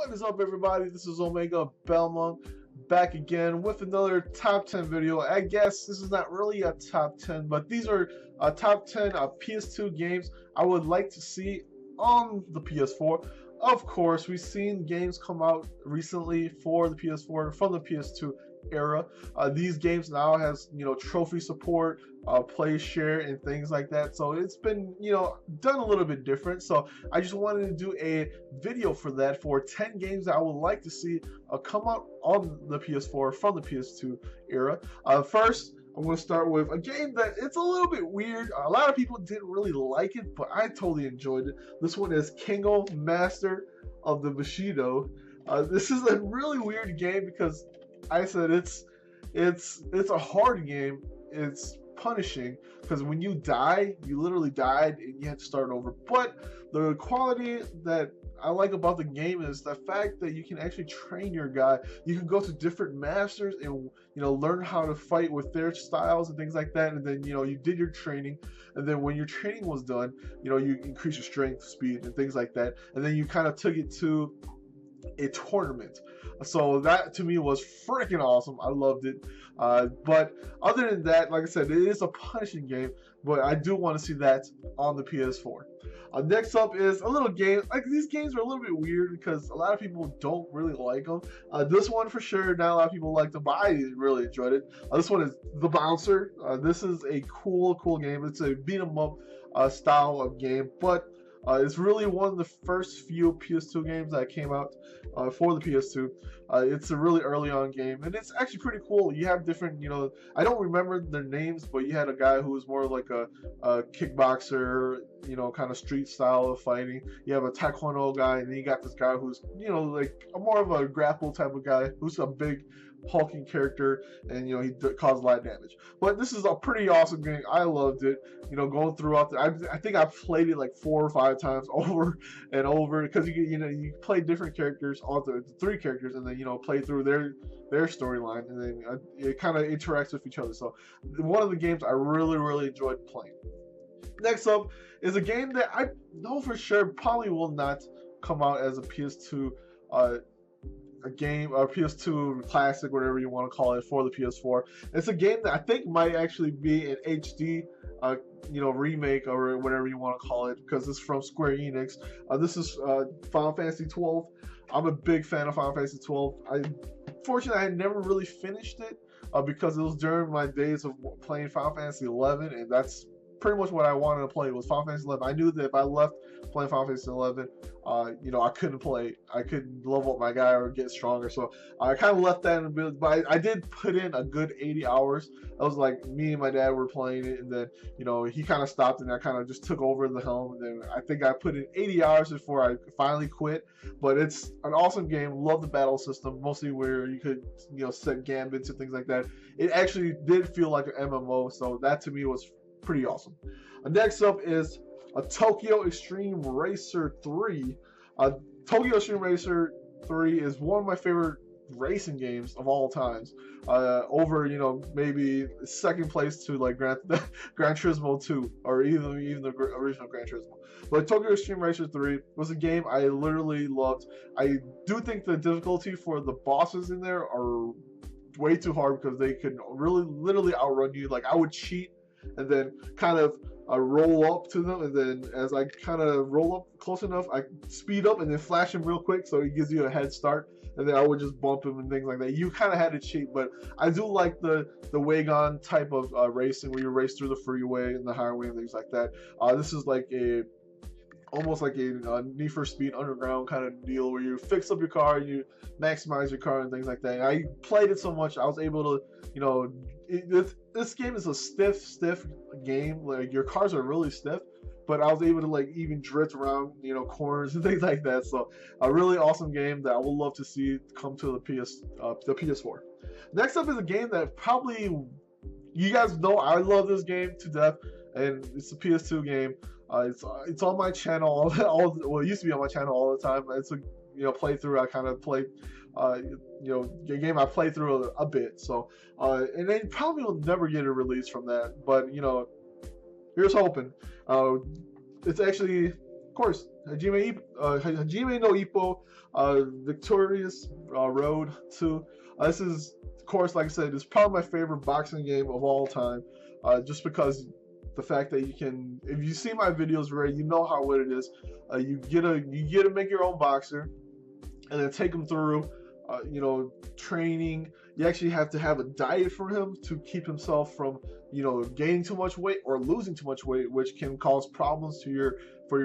What is up, everybody? This is Omega Belmont back again with another top 10 video. I guess this is not really a top 10, but these are top 10 PS2 games I would like to see on the PS4. Of course, we've seen games come out recently for the PS4 from the PS2 era. These games now has trophy support, play share, and things like that. So it's been done a little bit different. So I just wanted to do a video for that for 10 games that I would like to see come out on the PS4 from the PS2 era. First, I'm going to start with a game that it's a little bit weird. A lot of people didn't really like it, but I totally enjoyed it. This one is Kengo Master of the Bushido. This is a really weird game because I said it's a hard game. It's punishing because when you die, you literally died and you have to start over. But the quality that I like about the game is the fact that you can actually train your guy. You can go to different masters and learn how to fight with their styles and things like that. And then you did your training, and then when your training was done, you increase your strength, speed, and things like that. And then you kind of took it to a tournament. So that to me was freaking awesome. I loved it. But other than that, like I said, it is a punishing game, but I do want to see that on the PS4. Next up is a little game. Like, these games are a little bit weird because a lot of people don't really like them. This one for sure, not a lot of people like them, but I really enjoyed it. This one is The Bouncer. This is a cool game. It's a beat 'em up style of game, but it's really one of the first few PS2 games that came out for the PS2. It's a really early on game, and it's actually pretty cool. You have different, I don't remember their names, but you had a guy who was more like a kickboxer, kind of street style of fighting. You have a taekwondo guy, and then you got this guy who's, like more of a grapple type of guy, who's a big hulking character, and he caused a lot of damage. But this is a pretty awesome game. I loved it. Going throughout I think I played it like 4 or 5 times over and over, because you play different characters, all the 3 characters, and then play through their storyline, and then it kind of interacts with each other. So one of the games I really enjoyed playing. Next up is a game that I know for sure probably will not come out as a PS2 a game, a PS2 classic, whatever you want to call it, for the PS4. It's a game that I think might actually be an HD, remake, or whatever you want to call it, because it's from Square Enix. This is Final Fantasy 12. I'm a big fan of Final Fantasy 12. Fortunately, I had never really finished it because it was during my days of playing Final Fantasy 11, and that's pretty much what I wanted to play was Final Fantasy 11. I knew that if I left playing Final Fantasy 11, I couldn't play. I couldn't level up my guy or get stronger. So I kind of left that in a bit. But I did put in a good 80 hours. That was like me and my dad were playing it, and then he kind of stopped, and I kind of just took over the helm. And then I think I put in 80 hours before I finally quit. But it's an awesome game. Love the battle system, mostly where you could set gambits and things like that. It actually did feel like an MMO. So that to me was pretty awesome. Next up is Tokyo Extreme Racer 3. Tokyo Extreme Racer 3 is one of my favorite racing games of all times. Over maybe second place to like Gran Turismo 2, or even the original Gran Turismo. But Tokyo Extreme Racer 3 was a game I literally loved. I do think the difficulty for the bosses in there are way too hard because they could literally outrun you. Like, I would cheat and then kind of roll up to them, and then as I kind of roll up close enough, I speed up and then flash him real quick, so it gives you a head start, and then I would just bump him and things like that. You kind of had to cheat, but I do like the Wagon type of racing, where you race through the freeway and the highway and things like that. This is like almost like a Need for Speed Underground kind of deal, where you fix up your car, you maximize your car and things like that. And I played it so much, I was able to, this game is a stiff game. Like, your cars are really stiff, but I was able to like even drift around, corners and things like that. So a really awesome game that I would love to see come to the PS4. Next up is a game that probably you guys know I love this game to death, and it's a PS2 game. It's on my channel. Well, it used to be on my channel all the time. It's a playthrough. I kind of played, a game I played through a bit. So, and they probably will never get a release from that. But here's hoping. It's actually of course, Hajime no Ippo, Victorious Road 2. This is, of course, like I said, it's probably my favorite boxing game of all time. Just because the fact that you can, if you see my videos, Ray, you know how what it is. You get to make your own boxer, and then take him through, training. You actually have to have a diet for him to keep himself from, gaining too much weight or losing too much weight, which can cause problems for your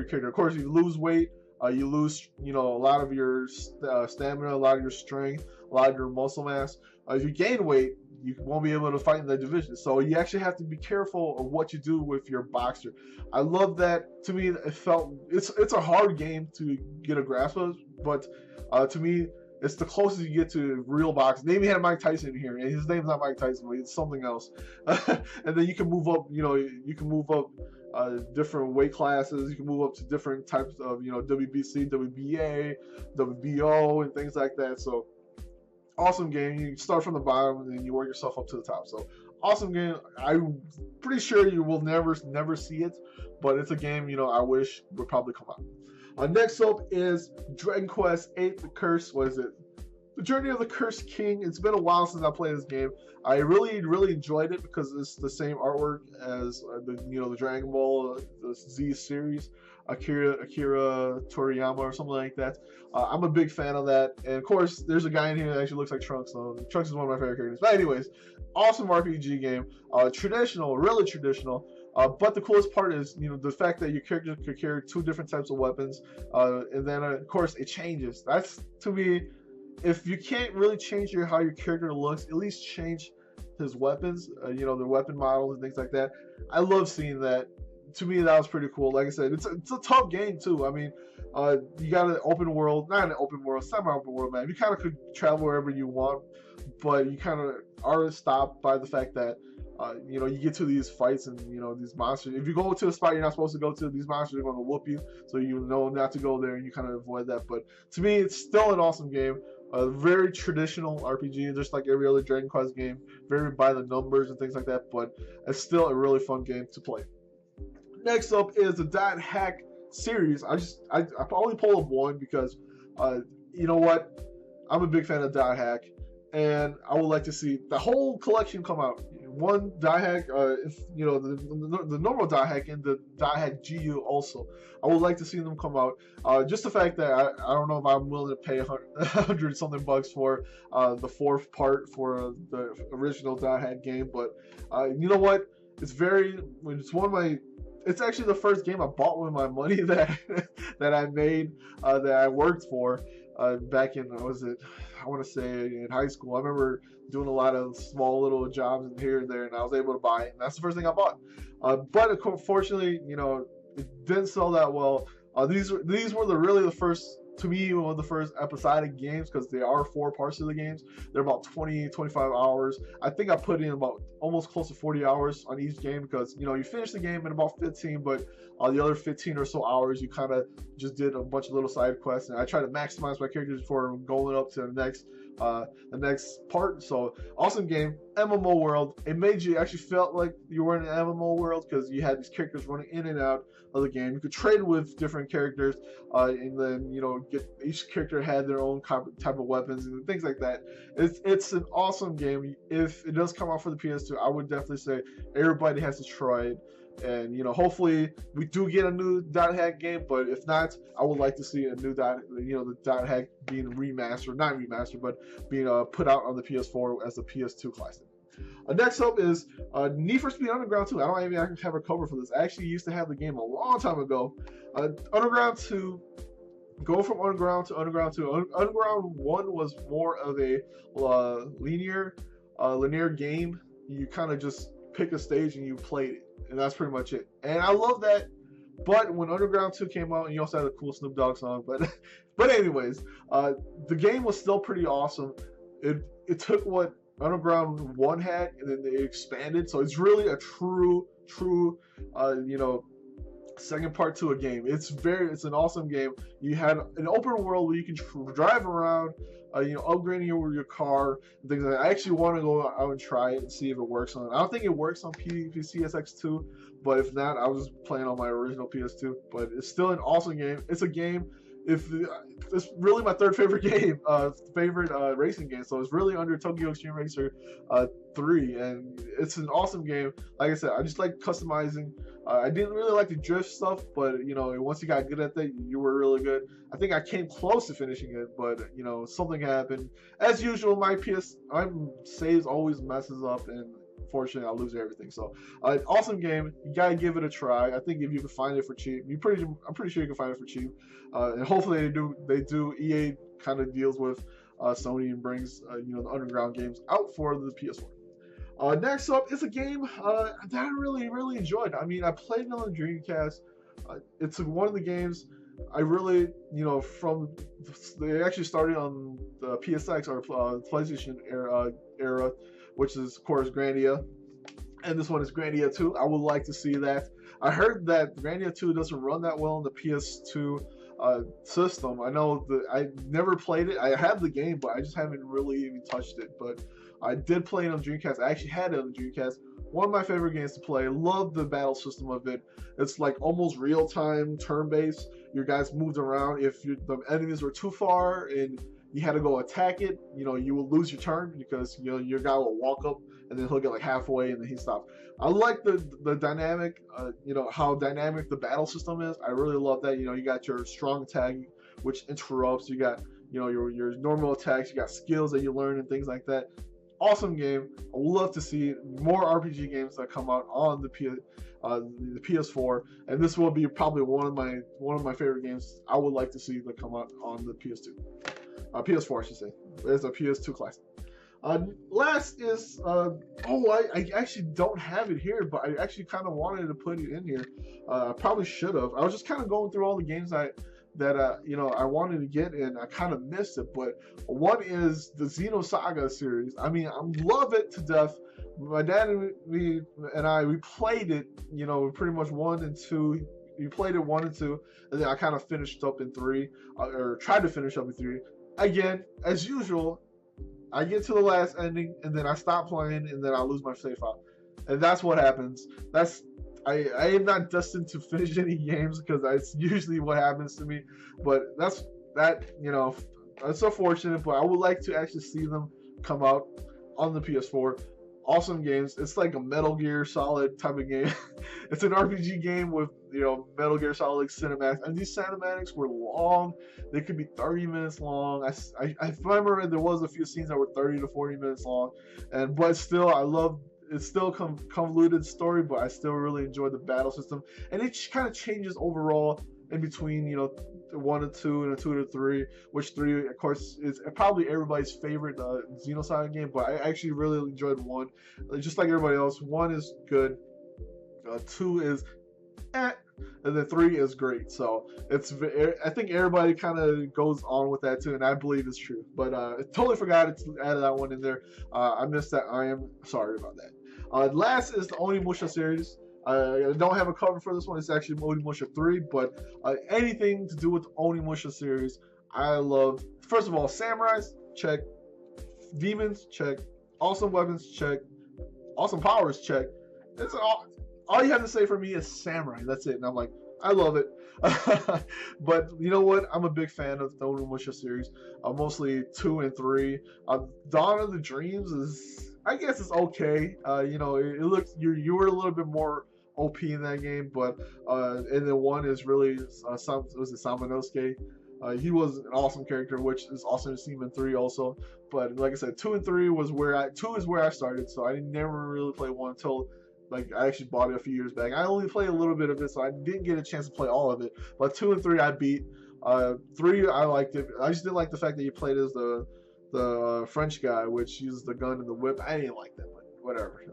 character. Of course, you lose weight, you lose, a lot of your stamina, a lot of your strength, a lot of your muscle mass. If you gain weight, you won't be able to fight in that division. So you actually have to be careful of what you do with your boxer. I love that. To me, it's a hard game to get a grasp of, but to me, it's the closest you get to real boxing. They even had Mike Tyson in here, and his name's not Mike Tyson, but it's something else. And then you can move up, you can move up different weight classes. You can move up to different types of, WBC, WBA, WBO, and things like that. So awesome game. You start from the bottom and then you work yourself up to the top. So awesome game. I'm pretty sure you will never see it, but it's a game, I wish would probably come out. Next up is Dragon Quest VIII: The Curse. What is it? The Journey of the Cursed King. It's been a while since I played this game. I really enjoyed it because it's the same artwork as the Dragon Ball, the Z series, Akira Toriyama or something like that. I'm a big fan of that, and of course, there's a guy in here that actually looks like Trunks. So Trunks is one of my favorite characters. But anyways, awesome RPG game. Traditional, really traditional. But the coolest part is, the fact that your character could carry 2 different types of weapons, and then of course it changes. That's, to me, if you can't really change how your character looks, at least change his weapons, the weapon models and things like that. I love seeing that. To me, that was pretty cool. Like I said, it's a tough game too. I memean, you got an open world, not an open world, semi-open world, man. You kind of could travel wherever you want, but you kind of are stopped by the fact that you get to these fights and these monsters. If you go to a spot you're not supposed to go to, these monsters are going to whoop you, so you know not to go there, and you kind of avoid that. But to me, it's still an awesome game. A very traditional RPG, just like every other Dragon Quest game, very by the numbers and things like that. But it's still a really fun game to play. Next up is the Dot Hack series. I only pull up one because you know what, I'm a big fan of Dot Hack, and I would like to see the whole collection come out. One Dot Hack, the normal Dot Hack and the Dot Hack GU also. I would like to see them come out. Just the fact that I don't know if I'm willing to pay $100 something for the 4th part for the original Dot Hack game, but you know what? It's actually the first game I bought with my money that I made, that I worked for back in, I want to say in high school. I remember doing a lot of small little jobs in here and there, and I was able to buy it, and that's the first thing I bought. But unfortunately, it didn't sell that well. These were really the first, to me, one of the first episodic games, because there are 4 parts of the games. They're about 20-25 hours. I think I put in about almost close to 40 hours on each game, because you finish the game in about 15, but the other 15 or so hours you kind of just did a bunch of little side quests, and I try to maximize my characters before going up to the next part. So awesome game. MMO world. It made you actually felt like you were in an MMO world, because you had these characters running in and out of the game. You could trade with different characters, and then each character had their own type of weapons and things like that. It's an awesome game. If it does come out for the PS2, I would definitely say everybody has to try it. And hopefully we do get a new Dot Hack game, but if not, I would like to see a new the Dot Hack being remastered, not remastered, but being put out on the PS4 as the PS2 classic. Next up is Need for Speed Underground 2. I don't even have a cover for this. I actually used to have the game a long time ago. Underground 2. Go from Underground to Underground 2. Underground 1 was more of a linear game. You kind of just pick a stage and you played it, and that's pretty much it. And I love that. But when Underground 2 came out, and you also had a cool Snoop Dogg song, but anyways, the game was still pretty awesome. It took what Underground 1 had, and then they expanded. So it's really a true second part to a game. It's an awesome game. You had an open world where you can drive around, upgrading your car and things like that. I actually want to go out and try it and see if it works on. I don't think it works on PCSX2, but if not, I was just playing on my original PS2. But it's still an awesome game. It's a game. It's really my third favorite game, racing game. So it's really under Tokyo Extreme Racer 3, and it's an awesome game. Like I said, I just like customizing. I didn't really like the drift stuff, but once you got good at that, you were really good. I think I came close to finishing it, but something happened. As usual, my saves always messes up, and unfortunately, I lose everything. So, awesome game. You gotta give it a try. I think if you can find it for cheap, I'm pretty sure you can find it for cheap. And hopefully they do. EA kind of deals with Sony and brings the underground games out for the PS4. Next up is a game that I really enjoyed. I mean, I played it on the Dreamcast. It's one of the games I really, they actually started on the PSX or PlayStation era, which is, of course, Grandia. And this one is Grandia 2. I would like to see that. I heard that Grandia 2 doesn't run that well on the PS2 system. I know that I never played it. I have the game, but I just haven't really even touched it. But I did play it on Dreamcast. I actually had it on the Dreamcast. One of my favorite games to play. Love the battle system of it. It's like almost real-time turn-based. Your guys moved around. If the enemies were too far and you had to go attack it, you will lose your turn because your guy will walk up and then he'll get like halfway and then he stops. I like the dynamic, how dynamic the battle system is. I really love that. You got your strong attack, which interrupts. You got your normal attacks. You got skills that you learn and things like that. Awesome game. I would love to see more RPG games that come out on the PS4, and this will be probably one of my favorite games I would like to see that come out on the PS4, I should say. It's a PS2 classic. Last is I actually don't have it here, but I actually kind of wanted to put it in here. I probably should have. I was just kind of going through all the games that I wanted to get, and I kind of missed it. But one is the Xenosaga series. I mean, I love it to death. My dad and we played it, pretty much 1 and 2. We played it 1 and 2, and then I kind of finished up in 3, or tried to finish up in 3. Again, as usual, I get to the last ending, and then I stop playing, and then I lose my save file. And that's what happens. I am not destined to finish any games because that's usually what happens to me. But that's unfortunate. But I would like to actually see them come out on the PS4. Awesome games. It's like a Metal Gear Solid type of game. It's an RPG game with Metal Gear Solid cinematics, and these cinematics were long. They could be 30 minutes long. I remember there was a few scenes that were 30 to 40 minutes long, but still I love. It's still convoluted story, but I still really enjoy the battle system, and it kind of changes overall in between 1 and 2 and 2 to 3, which 3 of course is probably everybody's favorite Xenosaga game, but I actually really enjoyed 1. Just like everybody else, 1 is good, 2 is and then 3 is great. So I think everybody kind of goes on with that too, and I believe it's true. But I totally forgot to add that one in there. I missed that. I am sorry about that. Last is the Onimusha series. I don't have a cover for this one. It's actually Onimusha 3, but anything to do with the Onimusha series, I love. First of all, samurais, check. Demons, check. Awesome weapons, check. Awesome powers, check. It's all you have to say for me is samurai. That's it. And I'm like, I love it. But you know what? I'm a big fan of the Onimusha series. Mostly 2 and 3. Dawn of the Dreams is, I guess it's okay. It looks you were a little bit more OP in that game, but and then 1 is really Samanosuke. He was an awesome character, which is awesome to see him in 3 also. But like I said, 2 and 3 was where 2 is where I started, so I never really played 1 until I actually bought it a few years back. I only played a little bit of it, so I didn't get a chance to play all of it. But 2 and 3 I beat. 3 I liked it. I just didn't like the fact that you played as the French guy, which uses the gun and the whip. I didn't like that, but whatever.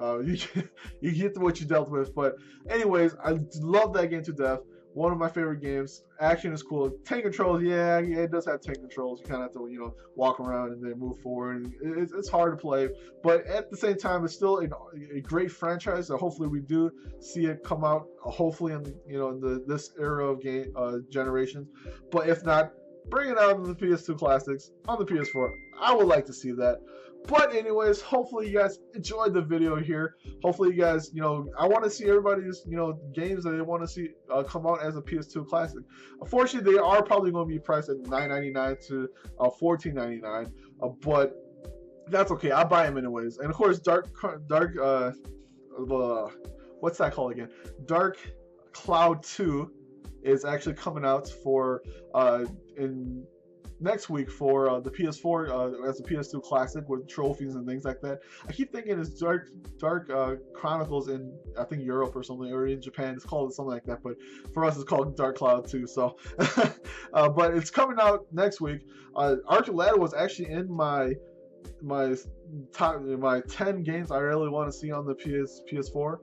You get what you dealt with. But anyways, I love that game to death. One of my favorite games. Action is cool. Tank controls, yeah, it does have tank controls. You kind of have to, walk around and then move forward. It's hard to play, but at the same time, it's still a great franchise. So hopefully, we do see it come out. Hopefully, in this era of game generations. But if not, bring it out on the PS2 classics on the PS4. I would like to see that. But anyways, hopefully you guys enjoyed the video here. Hopefully you guys, I want to see everybody's, games that they want to see come out as a PS2 classic. Unfortunately, they are probably going to be priced at $9.99 to $14.99, but that's okay. I'll buy them anyways. And of course, what's that called again? Dark Cloud 2 is actually coming out for in next week for the PS4 as a PS2 classic with trophies and things like that. I keep thinking it's Dark Chronicles in, I think, Europe or something, or in Japan it's called something like that, but for us it's called Dark Cloud 2. So but it's coming out next week. Archer Ladder was actually in my 10 games I really want to see on the PS4,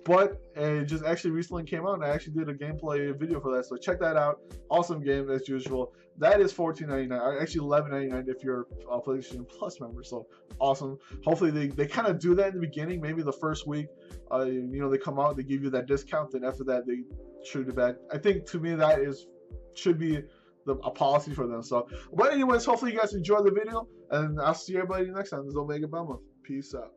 but it just actually recently came out, and I actually did a gameplay video for that, so check that out. Awesome game as usual. That is $14.99, actually $11.99 if you're a PlayStation Plus member, so awesome. Hopefully they kind of do that in the beginning, maybe the first week, they come out, they give you that discount, then after that they shoot it back. I think, to me, that should be a policy for them. So, but anyways, hopefully you guys enjoyed the video, and I'll see everybody next time. This is Omega Belmont. Peace out.